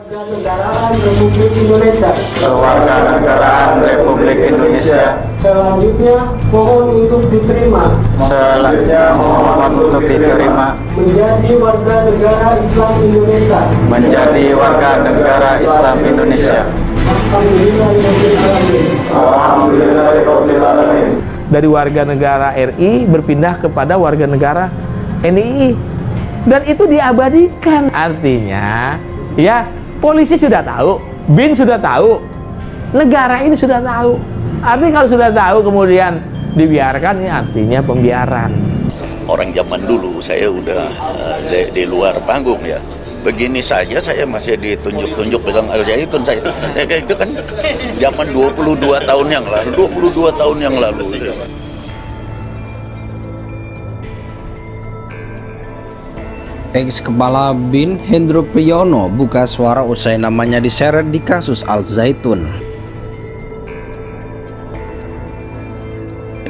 Kewarganegaraan Republik Indonesia. Kewarganegaraan Republik Indonesia. Selanjutnya mohon untuk diterima menjadi warga negara Islam Indonesia. Alhamdulillahirobbilalamin. Dari warga negara RI berpindah kepada warga negara NII, dan itu diabadikan. Artinya ya, polisi sudah tahu, BIN sudah tahu, negara ini sudah tahu. Artinya kalau sudah tahu kemudian dibiarkan, ini artinya pembiaran. Orang zaman dulu saya udah di luar panggung ya. Begini saja saya masih ditunjuk-tunjuk bilang Al-Zaitun saya. Itu kan zaman 22 tahun yang lalu, 22 tahun yang lalu. Ex-Kepala BIN Hendro Priyono buka suara usai namanya diseret di kasus Al-Zaitun.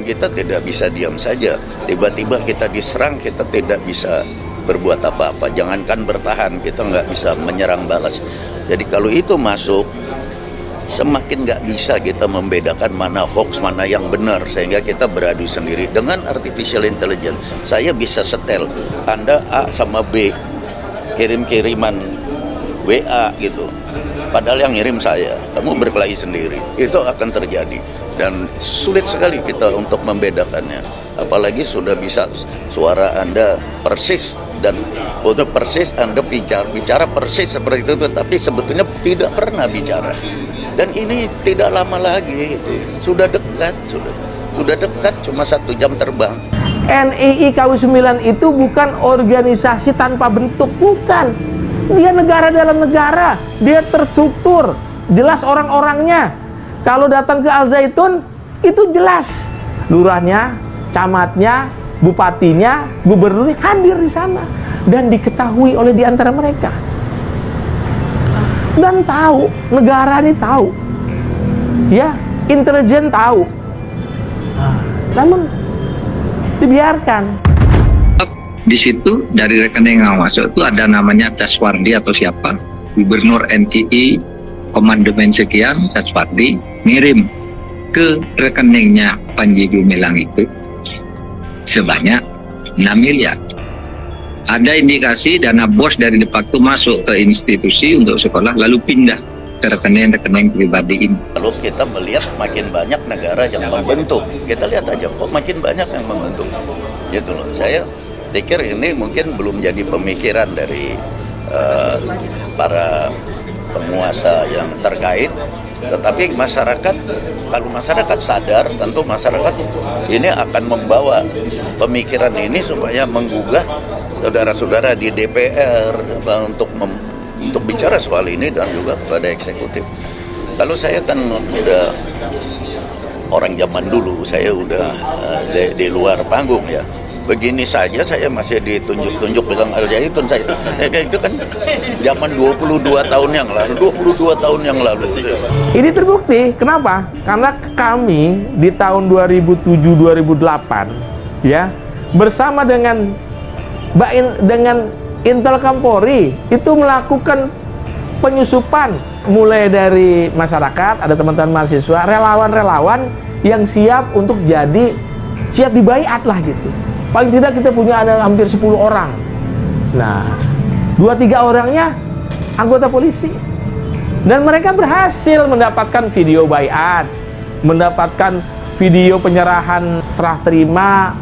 Kita tidak bisa diam saja, tiba-tiba kita diserang, kita tidak bisa berbuat apa-apa, jangankan bertahan, kita nggak bisa menyerang balas. Jadi kalau itu masuk, semakin nggak bisa kita membedakan mana hoax, mana yang benar, sehingga kita beradu sendiri. Dengan artificial intelligence, saya bisa setel, Anda A sama B, kirim-kiriman WA gitu, padahal yang ngirim saya, kamu berkelahi sendiri, itu akan terjadi. Dan sulit sekali kita untuk membedakannya, apalagi sudah bisa suara Anda persis, dan untuk persis Anda bicara persis seperti itu, tapi sebetulnya tidak pernah bicara. Dan ini tidak lama lagi, itu sudah dekat, sudah dekat, cuma 1 jam terbang. NII KW9 itu bukan organisasi tanpa bentuk, bukan. Dia negara dalam negara, dia terstruktur, jelas orang-orangnya. Kalau datang ke Al-Zaitun, itu jelas. Lurahnya, camatnya, bupatinya, gubernurnya hadir di sana. Dan diketahui oleh di antara mereka. Dan tahu, negara ini tahu. Ya, intelijen tahu. Namun, dibiarkan. Di situ dari rekening yang masuk itu ada namanya Daswardi atau siapa, Gubernur NII, komandemen sekian, Daswardi ngirim ke rekeningnya Panji Gumilang itu sebanyak 6 miliar. Ada indikasi dana bos dari Depakto masuk ke institusi untuk sekolah lalu pindah ke rekening-rekening pribadi ini. Kalau kita melihat makin banyak negara yang membentuk, kita lihat aja kok makin banyak yang membentuk. Gitu loh. Saya pikir ini mungkin belum jadi pemikiran dari para penguasa yang terkait, tetapi masyarakat, kalau masyarakat sadar, tentu masyarakat ini akan membawa pemikiran ini supaya menggugah saudara-saudara di DPR untuk bicara soal ini, dan juga kepada eksekutif. Kalau saya kan udah orang zaman dulu, saya udah di luar panggung ya. Begini saja saya masih ditunjuk-tunjuk bilang Al-Zaitun saya. Itu kan zaman 22 tahun yang lalu, 22 tahun yang lalu. Ini terbukti. Kenapa? Karena kami di tahun 2007-2008 ya, bersama dengan Intelkam Polri itu melakukan penyusupan, mulai dari masyarakat, ada teman-teman mahasiswa, relawan-relawan yang siap untuk siap dibaiat lah gitu. Paling tidak kita punya ada hampir 10 orang. Nah, 2-3 orangnya anggota polisi. Dan mereka berhasil mendapatkan video baiat, mendapatkan video penyerahan serah terima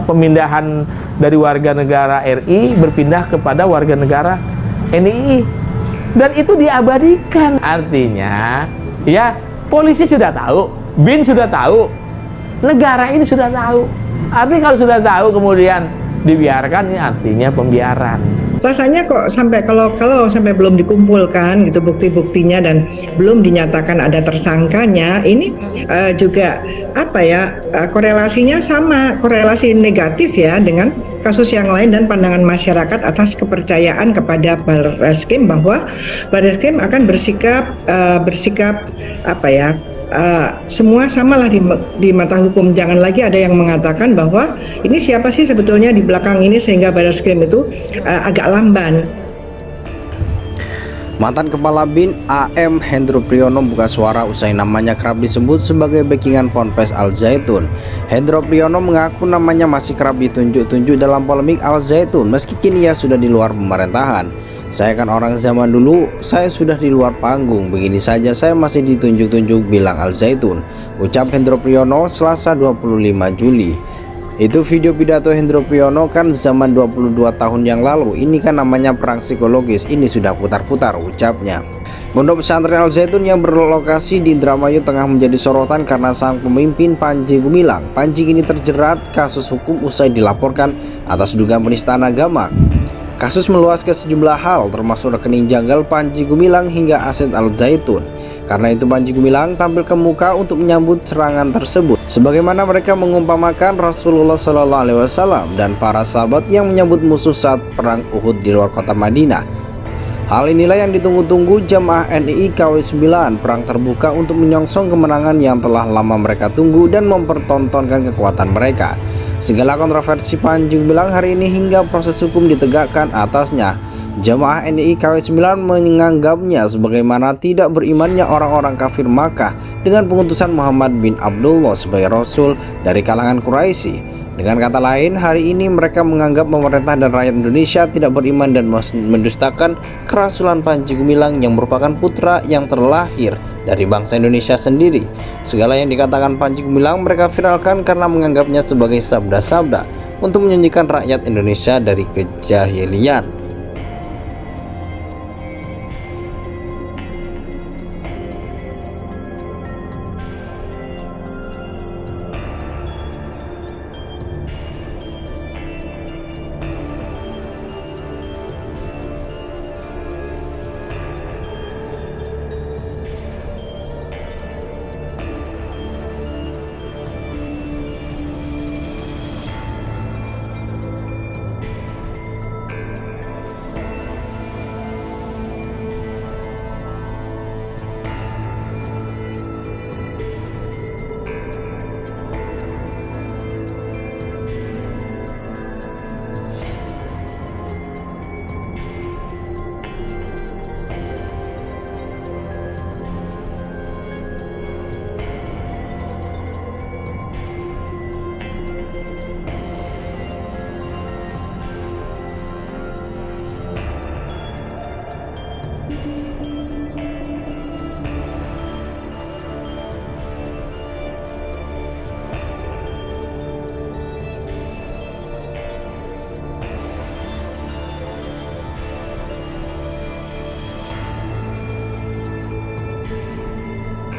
pemindahan dari warga negara RI berpindah kepada warga negara NII. Dan itu diabadikan. Artinya, ya, polisi sudah tahu, BIN sudah tahu, negara ini sudah tahu. Artinya kalau sudah tahu kemudian dibiarkan, ini artinya pembiaran. Rasanya kok sampai kalau sampai belum dikumpulkan gitu bukti-buktinya dan belum dinyatakan ada tersangkanya, ini juga korelasinya sama, korelasi negatif ya dengan kasus yang lain dan pandangan masyarakat atas kepercayaan kepada Barreskrim, bahwa Barreskrim akan bersikap semua samalah di mata hukum. Jangan lagi ada yang mengatakan bahwa ini siapa sih sebetulnya di belakang ini sehingga Barreskrim itu agak lamban. Mantan Kepala BIN AM Hendro Priyono buka suara usai namanya kerap disebut sebagai backingan Ponpes Al Zaitun. Hendro Priyono mengaku namanya masih kerap ditunjuk-tunjuk dalam polemik Al Zaitun meski kini ia sudah di luar pemerintahan. Saya kan orang zaman dulu, saya sudah di luar panggung, begini saja saya masih ditunjuk-tunjuk, bilang Al Zaitun, ucap Hendro Priyono Selasa 25 Juli. Itu video pidato Hendro Priyono kan zaman 22 tahun yang lalu, ini kan namanya perang psikologis, ini sudah putar-putar, ucapnya. Pondok pesantren Al Zaitun yang berlokasi di Indramayu tengah menjadi sorotan karena sang pemimpin Panji Gumilang. Panji kini terjerat kasus hukum usai dilaporkan atas dugaan penistaan agama. Kasus meluas ke sejumlah hal termasuk rekening janggal Panji Gumilang hingga aset Al Zaitun. Karena itu Panji Gumilang tampil ke muka untuk menyambut serangan tersebut. Sebagaimana mereka mengumpamakan Rasulullah SAW dan para sahabat yang menyambut musuh saat perang Uhud di luar kota Madinah. Hal inilah yang ditunggu-tunggu jamaah NII KW 9, perang terbuka untuk menyongsong kemenangan yang telah lama mereka tunggu dan mempertontonkan kekuatan mereka. Segala kontroversi Panji Gumilang hari ini hingga proses hukum ditegakkan atasnya. Jamaah NII KW 9 menganggapnya sebagaimana tidak berimannya orang-orang kafir Makkah dengan pengutusan Muhammad bin Abdullah sebagai Rasul dari kalangan Quraisy. Dengan kata lain, hari ini mereka menganggap pemerintah dan rakyat Indonesia tidak beriman dan mendustakan kerasulan Panji Gumilang yang merupakan putra yang terlahir dari bangsa Indonesia sendiri. Segala yang dikatakan Panji Gumilang mereka viralkan karena menganggapnya sebagai sabda-sabda untuk menyanyikan rakyat Indonesia dari kejahilian.